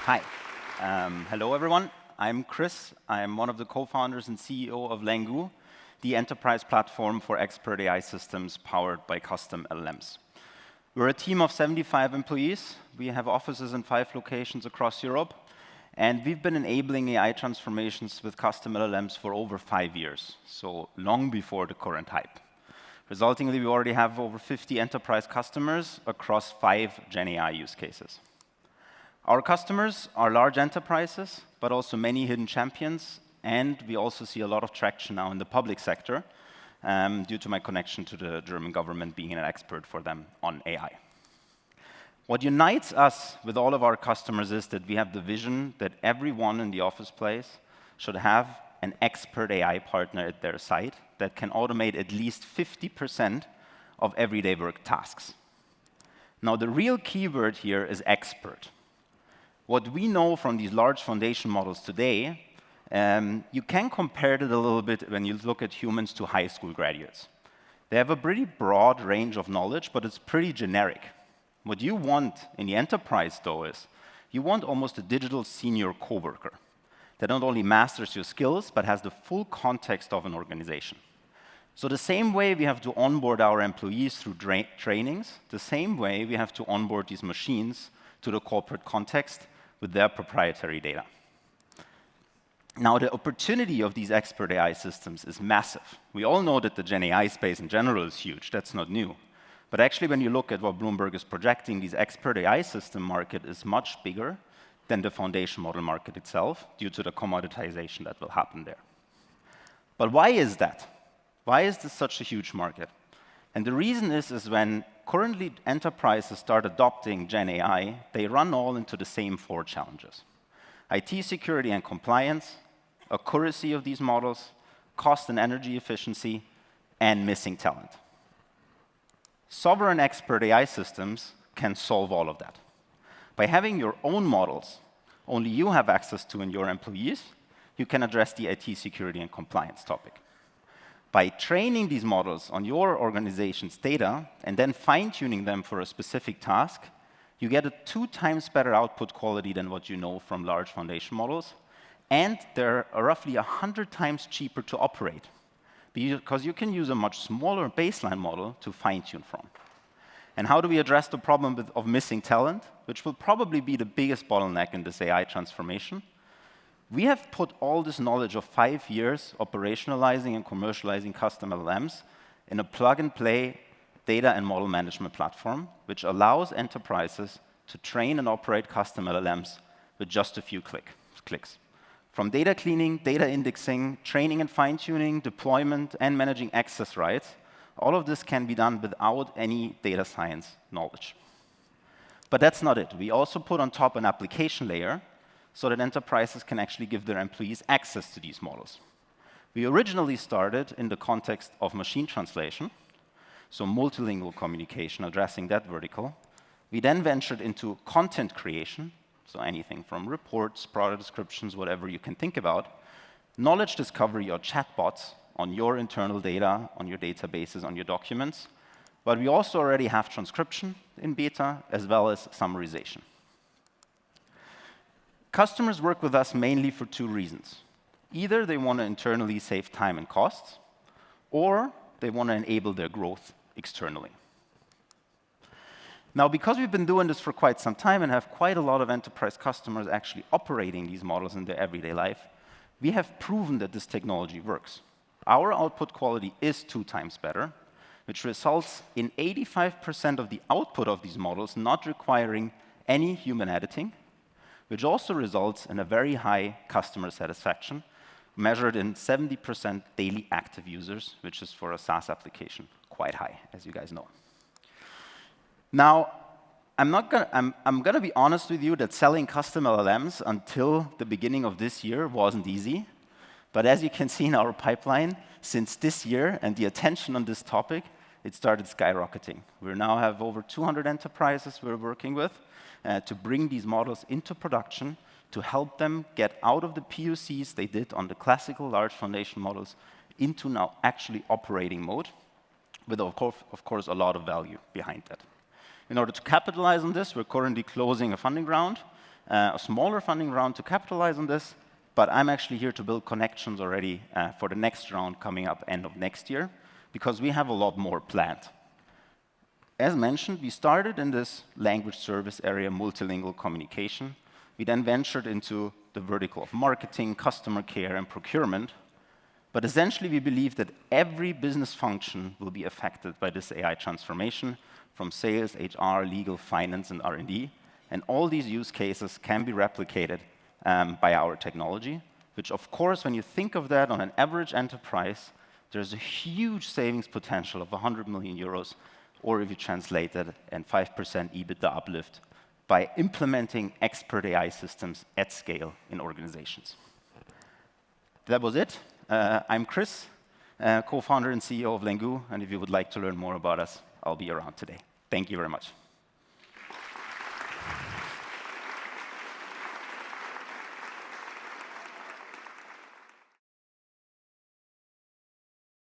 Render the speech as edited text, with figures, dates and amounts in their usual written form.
Hi. Hello, everyone. I'm Chris. I'm one of the co-founders and CEO of Lengoo, the enterprise platform for expert AI systems powered by custom LLMs. We're a team of 75 employees. We have offices in 5 locations across Europe, and we've been enabling AI transformations with custom LLMs for over 5 years, so long before the current hype. Resultingly, we already have over 50 enterprise customers across 5 Gen AI use cases. Our customers are large enterprises, but also many hidden champions, and we also see a lot of traction now in the public sector due to my connection to the German government being an expert for them on AI. What unites us with all of our customers is that we have the vision that everyone in the office place should have an expert AI partner at their side that can automate at least 50% of everyday work tasks. Now, the real keyword here is expert. What we know from these large foundation models today, you can compare it a little bit when you look at humans to high school graduates. They have a pretty broad range of knowledge, but it's pretty generic. What you want in the enterprise, though, is you want almost a digital senior coworker that not only masters your skills, but has the full context of an organization. So the same way we have to onboard our employees through trainings, the same way we have to onboard these machines to the corporate context with their proprietary data. Now, the opportunity of these expert AI systems is massive. We all know that the Gen AI space in general is huge. That's not new. But actually, when you look at what Bloomberg is projecting, these expert AI system market is much bigger than the foundation model market itself due to the commoditization that will happen there. But why is that? Why is this such a huge market? And the reason is when currently enterprises start adopting Gen AI, they run all into the same 4 challenges: IT security and compliance, accuracy of these models, cost and energy efficiency, and missing talent. Sovereign expert AI systems can solve all of that. By having your own models, only you have access to and your employees, you can address the IT security and compliance topic. By training these models on your organization's data and then fine-tuning them for a specific task, you get a 2 times better output quality than what you know from large foundation models, and they're roughly 100 times cheaper to operate because you can use a much smaller baseline model to fine-tune from. And how do we address the problem of missing talent, which will probably be the biggest bottleneck in this AI transformation? We have put all this knowledge of 5 years operationalizing and commercializing custom LLMs in a plug-and-play data and model management platform, which allows enterprises to train and operate custom LLMs with just a few clicks. From data cleaning, data indexing, training and fine-tuning, deployment, and managing access rights, all of this can be done without any data science knowledge. But that's not it. We also put on top an application layer so that enterprises can actually give their employees access to these models. We originally started in the context of machine translation, so multilingual communication, addressing that vertical. We then ventured into content creation, so anything from reports, product descriptions, whatever you can think about, knowledge discovery or chatbots on your internal data, on your databases, on your documents. But we also already have transcription in beta, as well as summarization. Customers work with us mainly for 2 reasons. Either they want to internally save time and costs, or they want to enable their growth externally. Now, because we've been doing this for quite some time and have quite a lot of enterprise customers actually operating these models in their everyday life, we have proven that this technology works. Our output quality is 2 times better, which results in 85% of the output of these models not requiring any human editing, which also results in a very high customer satisfaction, measured in 70% daily active users, which is for a SaaS application quite high, as you guys know. Now, I'm going to be honest with you that selling custom LLMs until the beginning of this year wasn't easy. But as you can see in our pipeline, since this year and the attention on this topic, it started skyrocketing. We now have over 200 enterprises we're working with to bring these models into production, to help them get out of the POCs they did on the classical large foundation models into now actually operating mode, with, of course, a lot of value behind that. In order to capitalize on this, we're currently closing a funding round, a smaller funding round to capitalize on this, but I'm actually here to build connections already for the next round coming up end of next year, because we have a lot more planned. As mentioned, we started in this language service area, multilingual communication. We then ventured into the vertical of marketing, customer care, and procurement. But essentially, we believe that every business function will be affected by this AI transformation, from sales, HR, legal, finance, and R&D. And all these use cases can be replicated by our technology, which, of course, when you think of that on an average enterprise, there's a huge savings potential of 100 million euros, or if you translate that, and 5% EBITDA uplift by implementing expert AI systems at scale in organizations. That was it. I'm Chris, co-founder and CEO of Lengoo, and if you would like to learn more about us, I'll be around today. Thank you very much.